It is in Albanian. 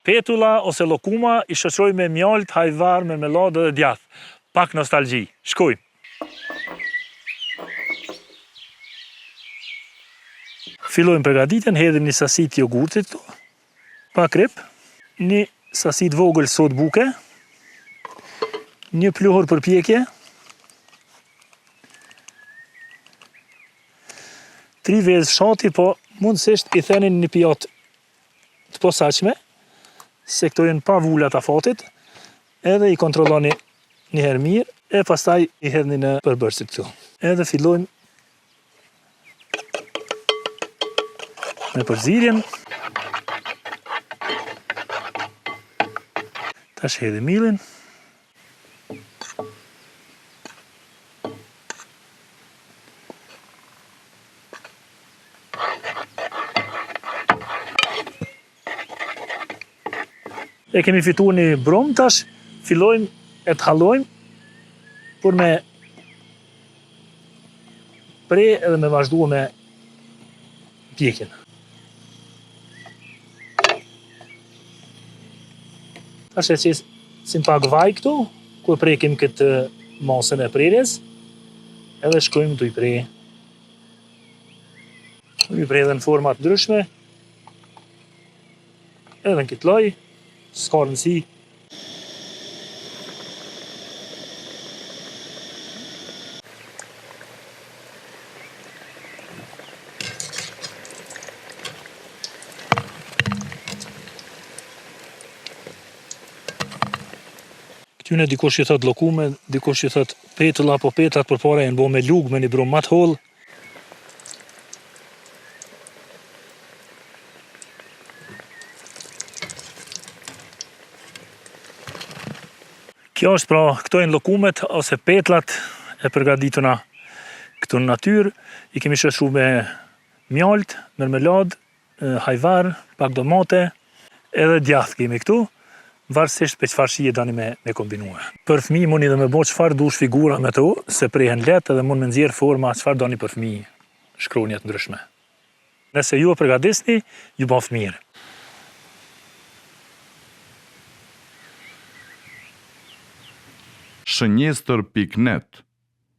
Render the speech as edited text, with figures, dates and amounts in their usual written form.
Petulla ose llokuma i shoqëroj me mjalt, hajvar, marmeladë dhe djath. Pak nostalgji. Shkojmë. Fillojmë përgatitjen, hedhim një sasi të jogurtit këtu, pak krip, një sasi të vogël sodë buke, një pluhur përpjekje, 3 vezë fshati, po mundësisht i thenin një pijat të posaçme, se këto janë pa vullat a fatit, edhe i kontrolloni një herë mirë, e pastaj i hedhni në përbërësit këtu. Edhe fillojmë me përzirjen. Tash hedhim millin. E kemi fituar një brum tash, fillojmë e të hallojmë, por me pre edhe me vazhdu me pjekjen. Tash e qesim pak vaj këtu, ku e prekim këtë masën e prerjes, edhe shkojmë të i pre. I pre edhe në format ndryshme, edhe në këtë lloj, s'ka rëndësi. Këtyne dikush i thot llokume, dikush i thot petulla, po petullat përpara janë bo me lugë, me një brum ma të hollë. Kjo është pra, këto janë llokumet ose petullat e përgatituna këtu në natyrë. I kemi shoqëruar me mjalt, marmeladë, hajvar, pak domate, edhe djath kemi këtu. Varësisht për çfarë shije dani me kombinue. Për fëmijë mundi edhe me bo çfarë dush figura me to, se prehen lehtë edhe mund me nxjerr forma çfarë doni për fëmijë, shkronja të ndryshme. Nëse ju e përgatisni, ju bën mirë. Shënjestër.net